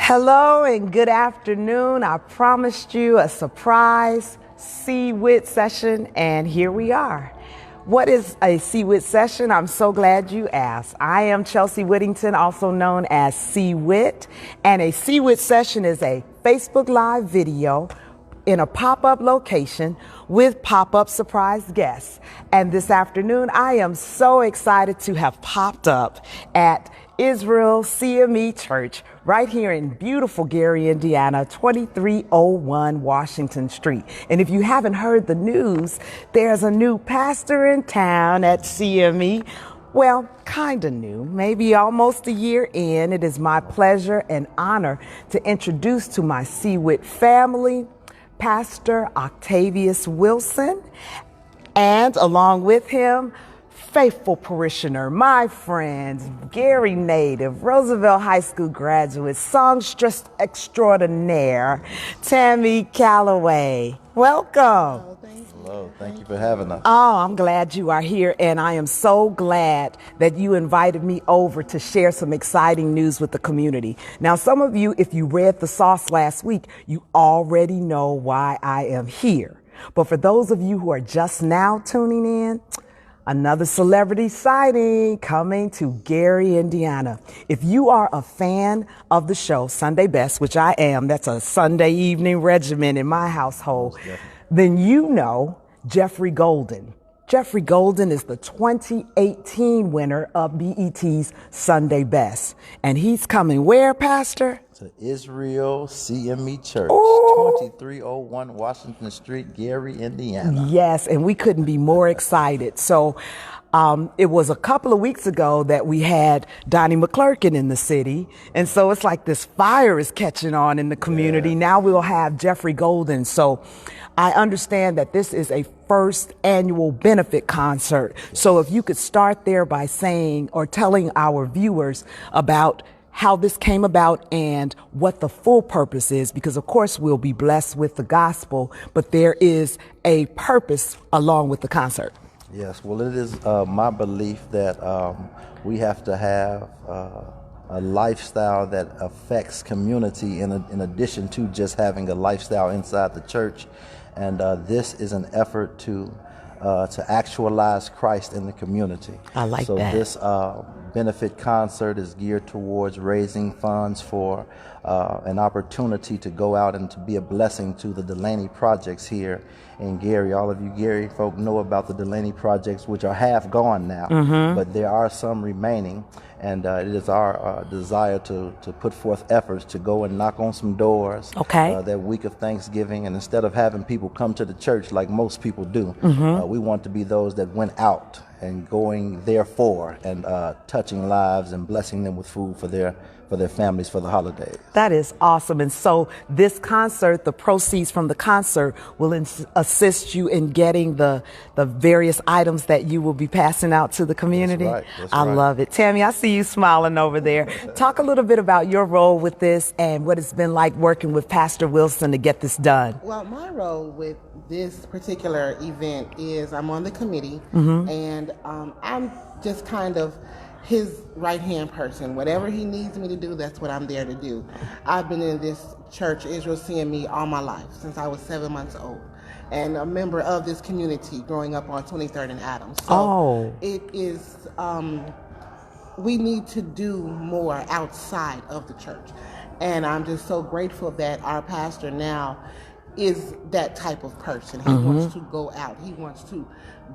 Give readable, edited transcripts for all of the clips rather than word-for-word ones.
Hello and good afternoon. I promised you a surprise WHITT session, and here we are. What is a WHITT session? I'm so glad you asked. I am Chelsea Whittington, also known as WHITT, and a WHITT session is a Facebook Live video in a pop-up location with pop-up surprise guests. And this afternoon, I am so excited to have popped up at Israel CME Church right here in beautiful Gary, Indiana, 2301 Washington Street. And if you haven't heard the news, there's a new pastor in town at CME. Well, kind of new, maybe almost a year in. It is my pleasure and honor to introduce to my WHITT family, Pastor Octavius Wilson, and along with him, faithful parishioner, my friends, Gary native, Roosevelt High School graduate, songstress extraordinaire, Tammy Calloway. Welcome. Hello, thank you for having us. Oh, I'm glad you are here, and I am so glad that you invited me over to share some exciting news with the community. Now, some of you, if you read the sauce last week, you already know why I am here. But for those of you who are just now tuning in, another celebrity sighting coming to Gary, Indiana. If you are a fan of the show Sunday Best, which I am, that's a Sunday evening regimen in my household, then you know Jeffrey Golden. Jeffrey Golden is the 2018 winner of BET's Sunday Best. And he's coming where, Pastor? To Israel CME Church, Ooh. 2301 Washington Street, Gary, Indiana. Yes, and we couldn't be more excited. So it was a couple of weeks ago that we had Donnie McClurkin in the city. And so it's like this fire is catching on in the community. Yeah. Now we'll have Jeffrey Golden. So I understand that this is a first annual benefit concert. So if you could start there by saying or telling our viewers about how this came about and what the full purpose is, because of course we'll be blessed with the gospel, but there is a purpose along with the concert. Yes, well, it is my belief that we have to have a lifestyle that affects community in addition to just having a lifestyle inside the church. And this is an effort to actualize Christ in the community. I like so that. So this benefit concert is geared towards raising funds for an opportunity to go out and to be a blessing to the Delaney projects here in Gary. All of you Gary folk know about the Delaney projects, which are half gone now, but there are some remaining. And it is our desire to put forth efforts to go and knock on some doors that week of Thanksgiving. And instead of having people come to the church like most people do, we want to be those that went out and going therefore and touching lives and blessing them with food for their families for the holidays. That is awesome. And so this concert, the proceeds from the concert will assist you in getting the various items that you will be passing out to the community. That's right. That's I love it. Tammy, I see you smiling over there. Talk a little bit about your role with this and what it's been like working with Pastor Wilson to get this done. Well, my role with this particular event is I'm on the committee, and I'm just kind of his right-hand person. Whatever he needs me to do, that's what I'm there to do. I've been in this church, Israel CME, all my life, since I was 7 months old, and a member of this community growing up on 23rd and Adams. So it is, we need to do more outside of the church. And I'm just so grateful that our pastor now is that type of person. He wants to go out. He wants to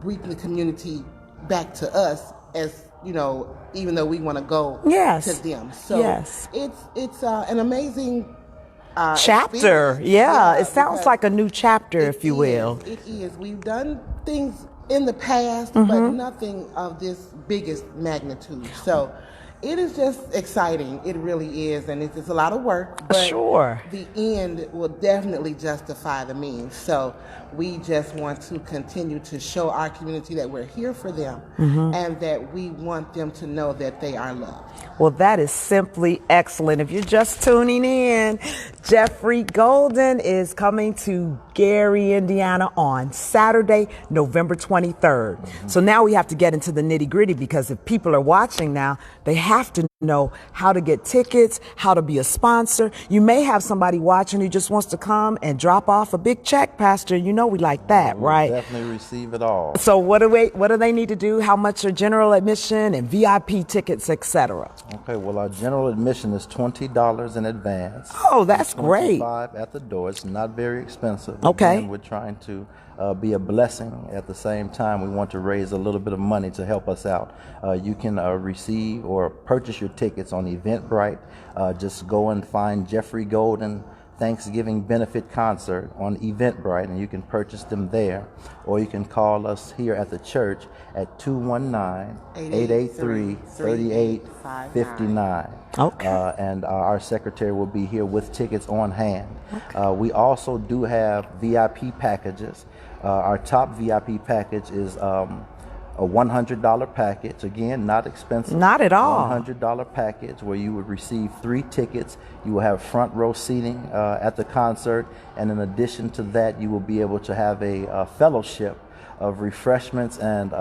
bring the community back to us as, you know, even though we want to go to them. So it's an amazing chapter. Yeah, it sounds like a new chapter, if you will. It is. We've done things in the past, but nothing of this biggest magnitude. So it is just exciting. It really is. And it's a lot of work. But the end will definitely justify the means. So we just want to continue to show our community that we're here for them and that we want them to know that they are loved. Well, that is simply excellent. If you're just tuning in, Jeffrey Golden is coming to Gary, Indiana on Saturday, November 23rd. So now we have to get into the nitty gritty, because if people are watching now, they have to know how to get tickets, how to be a sponsor. You may have somebody watching who just wants to come and drop off a big check, Pastor. You know we like that, We'll right? definitely receive it all. So what do they need to do? How much are general admission and VIP tickets, etc.? Okay, well, our general admission is $20 in advance. Oh, that's great. $25 at the door. It's not very expensive. Okay. Again, we're trying to be a blessing. At the same time, we want to raise a little bit of money to help us out. You can receive or purchase your tickets on Eventbrite. Just go and find Jeffrey Golden Thanksgiving Benefit Concert on Eventbrite, and you can purchase them there. Or you can call us here at the church at 219-883-3859. Okay. And our secretary will be here with tickets on hand. Okay. We also do have VIP packages. Our top VIP package is a $100 package. Again, not expensive. Not at all. $100 package where you would receive 3 tickets. You will have front row seating at the concert. And in addition to that, you will be able to have a fellowship of refreshments and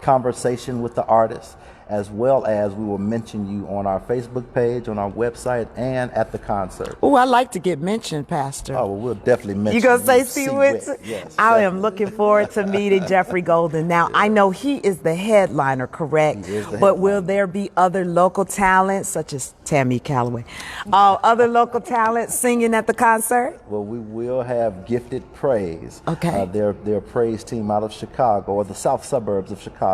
conversation with the artists, as well as we will mention you on our Facebook page, on our website, and at the concert. Oh, I like to get mentioned, Pastor. Oh, well, we'll definitely mention you. Gonna say you. C-Wit? Yes. I am looking forward to meeting Jeffrey Golden. Now, I know he is the headliner, correct? He is the but headliner. will there be other local talents, such as Tammy Calloway, other local talents singing at the concert? Well, we will have Gifted Praise. Okay. They're a praise team out of Chicago, or the south suburbs of Chicago.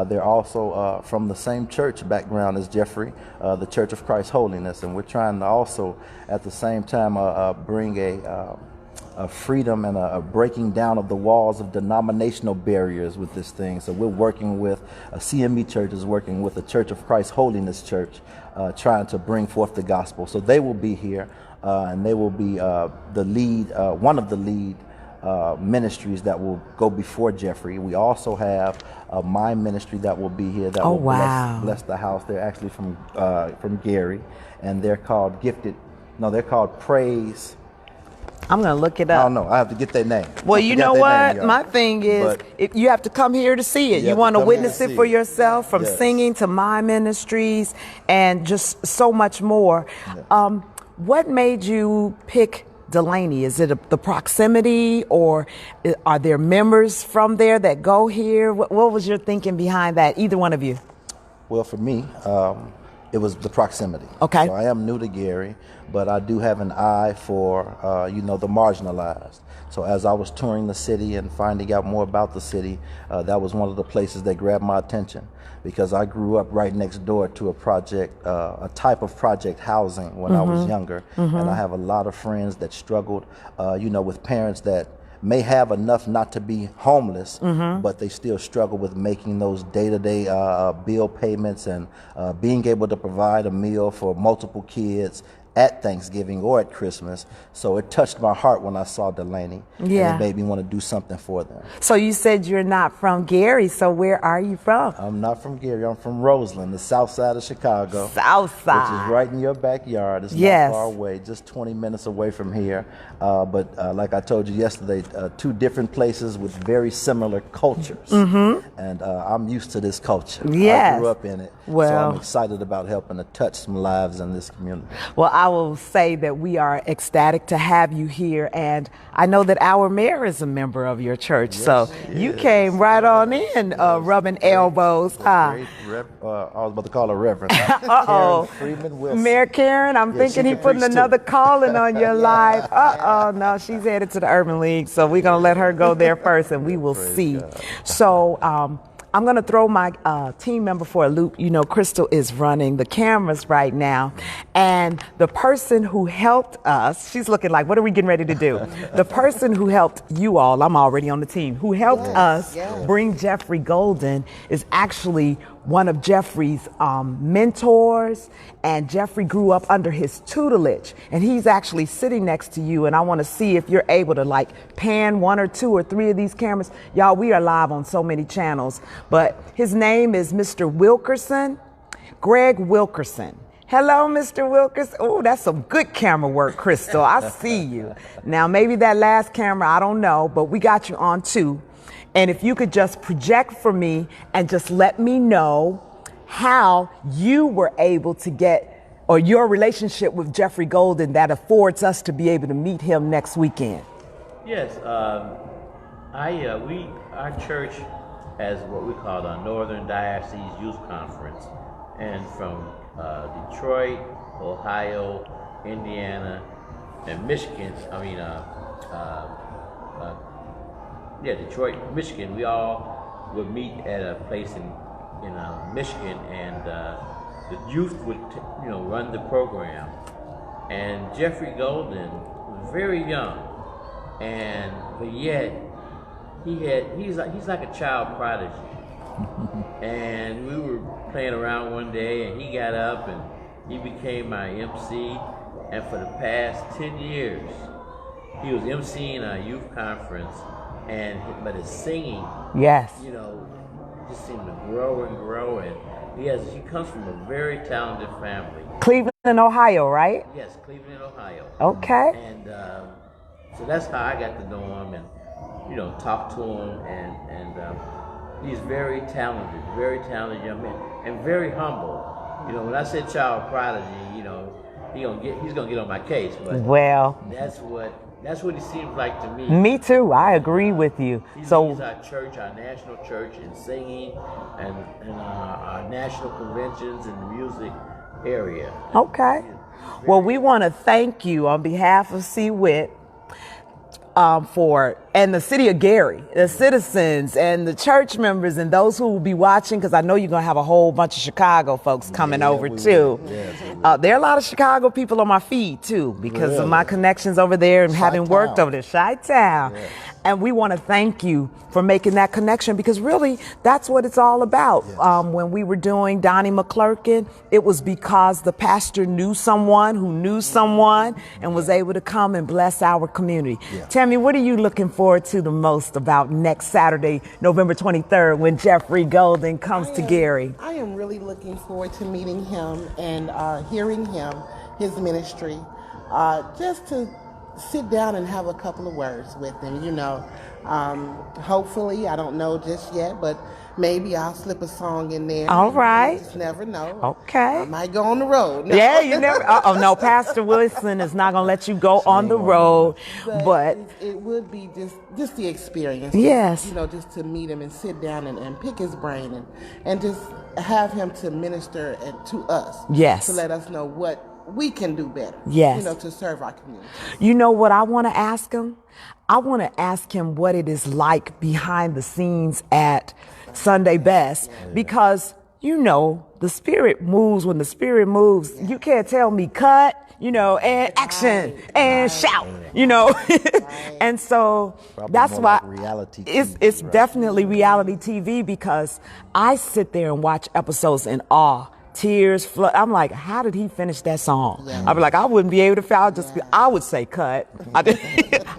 They're also from the same church background as Jeffrey, the Church of Christ Holiness, and we're trying to also, at the same time, bring a freedom and a breaking down of the walls of denominational barriers with this thing. So we're working with CME Church is working with the Church of Christ Holiness Church, trying to bring forth the gospel. So they will be here, and they will be the lead, one of the lead ministries that will go before Jeffrey. We also have my ministry that will be here that will bless the house. They're actually from Gary, and they're called they're called Praise. I'm going to look it up. I don't know. I have to get their name. Well, you know what? My thing is, if you have to come here to see it. You want to witness it for yourself, from singing to my ministries and just so much more. Yes. What made you pick Delaney? Is it the proximity, or are there members from there that go here? What was your thinking behind that, either one of you? Well, for me, it was the proximity. Okay. So I am new to Gary, but I do have an eye for, the marginalized. So as I was touring the city and finding out more about the city, that was one of the places that grabbed my attention, because I grew up right next door to a project, a type of project housing when I was younger. And I have a lot of friends that struggled, with parents that may have enough not to be homeless, but they still struggle with making those day-to-day bill payments and being able to provide a meal for multiple kids at Thanksgiving or at Christmas. So it touched my heart when I saw Delaney. Yeah. And it made me want to do something for them. So you said you're not from Gary, so where are you from? I'm not from Gary. I'm from Roseland, the south side of Chicago. South side. Which is right in your backyard. It's Yes. not far away, just 20 minutes away from here. But like I told you yesterday, 2 different places with very similar cultures. And I'm used to this culture. Yes. I grew up in it. Well, so I'm excited about helping to touch some lives in this community. Well, I will say that we are ecstatic to have you here, and I know that our mayor is a member of your church, so you came right on in, rubbing elbows. I was about to call her Reverend. Uh-oh. Karen Freeman Wilson. Mayor Karen, I'm thinking he's putting another calling on your life. Uh-oh, no, she's headed to the Urban League, so we're going to let her go there first, and we will see. God. So, I'm going to throw my team member for a loop. You know, Crystal is running the cameras right now. And the person who helped us, she's looking like, what are we getting ready to do? The person who helped you all, I'm already on the team, who helped us bring Jeffrey Golden is actually one of Jeffrey's mentors. And Jeffrey grew up under his tutelage. And he's actually sitting next to you. And I want to see if you're able to pan 1 or 2 or 3 of these cameras. Y'all, we are live on so many channels. But his name is Mr. Wilkerson, Greg Wilkerson. Hello, Mr. Wilkerson. Oh, that's some good camera work, Crystal. I see you. Now, maybe that last camera, I don't know, but we got you on 2. And if you could just project for me and just let me know how you were able to get, or your relationship with Jeffrey Golden that affords us to be able to meet him next weekend. Yes, our church has what we call a Northern Diocese Youth Conference, and from Detroit, Ohio, Indiana, and Michigan. Detroit, Michigan. We all would meet at a place in Michigan, and the youth would run the program. And Jeffrey Golden was very young, but yet he's like a child prodigy. And we were playing around one day, and he got up and he became my MC. And for the past 10 years, he was MCing a youth conference, but his singing, yes, just seemed to grow and grow. And he comes from a very talented family. Cleveland, Ohio, right? Yes, Cleveland, Ohio. Okay. And so that's how I got to know him and talk to him. And he's very talented young man, and very humble. When I said child prodigy, he's gonna get on my case. But that's what he seems like to me. Me too. I agree with you. He's our church, our national church, in singing and our national conventions in the music area. Okay. Well, we want to thank you on behalf of WHITT and the city of Gary, the citizens and the church members and those who will be watching, because I know you're going to have a whole bunch of Chicago folks coming over too. There are a lot of Chicago people on my feed too, because of my connections over there and having worked over there, Chi-Town. Yes. And we want to thank you for making that connection, because really that's what it's all about. Yes. When we were doing Donnie McClurkin, it was because the pastor knew someone who knew someone and was able to come and bless our community. Yeah. Tammy, what are you looking forward to the most about next Saturday, November 23rd, when Jeffrey Golden comes to Gary? I am really looking forward to meeting him and hearing his ministry, just to sit down and have a couple of words with him. Hopefully, I don't know just yet, but maybe I'll slip a song in there. All right. You just never know. Okay. I might go on the road. No. Yeah, you never. Oh no, Pastor Wilson is not going to let you go on the road. But it would be just the experience. Yes. Just to meet him and sit down and pick his brain and just have him to minister to us. Yes. To let us know what we can do better. Yes. To serve our community. You know what I want to ask him? I want to ask him what it is like behind the scenes at Sunday Best, because the Spirit moves when the Spirit moves. You can't tell me cut, and action and shout, and so probably that's why like reality it's definitely reality TV, because I sit there and watch episodes in awe. Tears flood. I'm like, how did he finish that song? Yeah. I'd be like, I wouldn't be able to. I would say cut.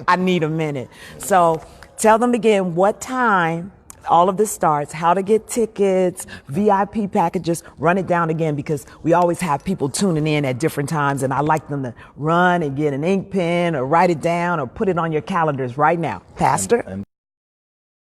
I need a minute. So tell them again what time all of this starts, how to get tickets, VIP packages. Run it down again, because we always have people tuning in at different times, and I like them to run and get an ink pen or write it down or put it on your calendars right now. Pastor? And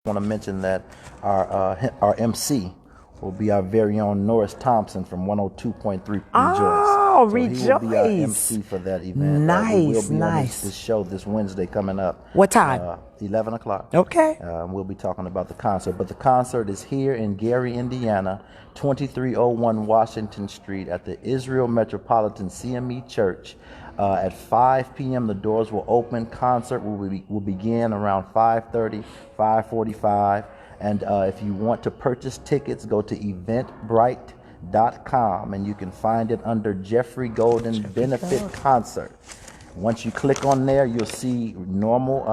I want to mention that our MC will be our very own Norris Thompson from 102.3 Rejoice. Oh, so Rejoice. He will be our MC for that event. Nice, we will be nice. on this show this Wednesday coming up. What time? 11 o'clock. Okay. We'll be talking about the concert. But the concert is here in Gary, Indiana, 2301 Washington Street at the Israel Metropolitan CME Church. At 5 p.m. the doors will open. Concert will begin around 5:30, 5:45. And if you want to purchase tickets, go to eventbrite.com, and you can find it under Jeffrey Golden Benefit Concert. Once you click on there, you'll see normal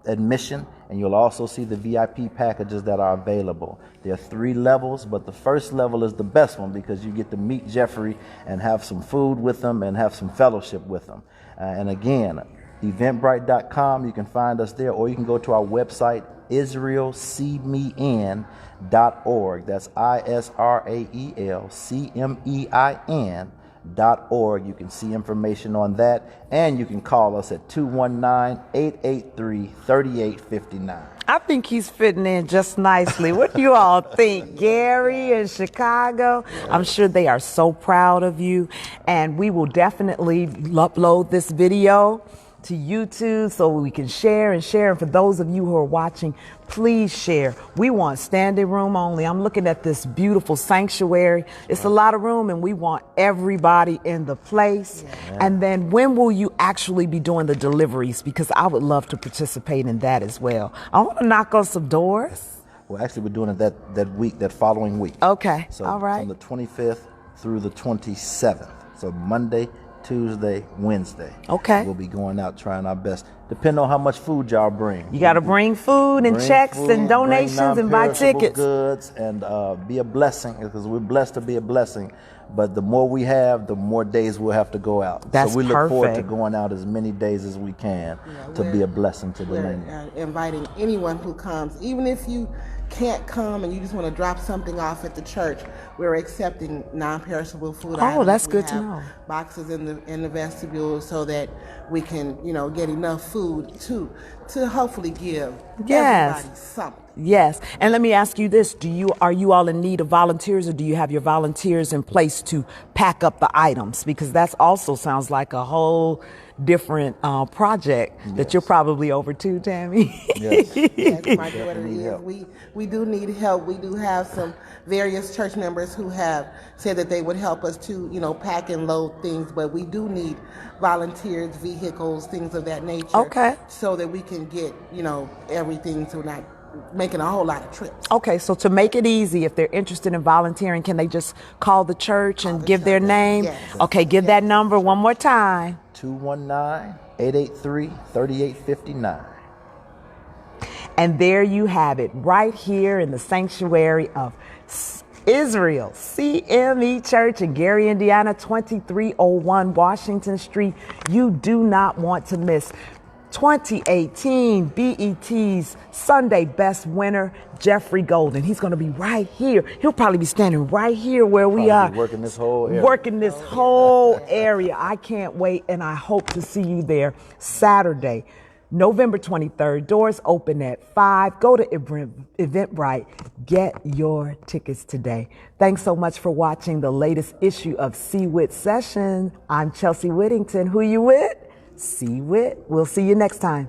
admission, and you'll also see the VIP packages that are available. There are 3 levels, but the first level is the best one, because you get to meet Jeffrey and have some food with him and have some fellowship with him. And again, eventbrite.com, you can find us there, or you can go to our website, IsraelCmein.org. That's IsraelCmein.org. www.seawittsession.org. You can see information on that, and you can call us at 219-883-3859. I think he's fitting in just nicely. What do you all think? Gary in Chicago, I'm sure they are so proud of you. And we will definitely upload this video to YouTube so we can share and share. And for those of you who are watching, please share. We want standing room only. I'm looking at this beautiful sanctuary. It's a lot of room, and we want everybody in the place. Yeah. And then when will you actually be doing the deliveries? Because I would love to participate in that as well. I want to knock on some doors. Well, actually, we're doing it that following week. Okay. So all right. From the 25th through the 27th. So Monday, Tuesday, Wednesday. Okay. We'll be going out trying our best. Depending on how much food y'all bring. You got to bring food and checks and donations and buy tickets. Goods and be a blessing, because we're blessed to be a blessing. But the more we have, the more days we'll have to go out. That's so we look forward to perfect. going out as many days as we can to be a blessing to the land. We're inviting anyone who comes, even if you can't come and you just want to drop something off at the church. We're accepting non-perishable food items. Oh, that's We good to have know. Boxes in the vestibule so that we can, get enough food to hopefully give everybody something. Yes. And let me ask you this. Are you all in need of volunteers, or do you have your volunteers in place to pack up the items? Because that also sounds like a whole different project that you're probably over too, Tammy. Yes, my daughter is. We do need help. We do have some various church members who have said that they would help us to, pack and load things, but we do need volunteers, vehicles, things of that nature. Okay. So that we can get, everything, so not making a whole lot of trips. Okay, so to make it easy, if they're interested in volunteering, can they just call the church and give their name? Yes. Okay, give that number one more time. 219-883-3859. And there you have it, right here in the sanctuary of Israel CME Church in Gary, Indiana, 2301 Washington Street. You do not want to miss 2018 BET's Sunday Best Winner, Jeffrey Golden. He's going to be right here. He'll probably be standing right here where we are. Working this whole area. I can't wait, and I hope to see you there Saturday, November 23rd. Doors open at 5. Go to Eventbrite. Get your tickets today. Thanks so much for watching the latest issue of WHITT Session. I'm Chelsea Whittington. Who you with? CWIT. We'll see you next time.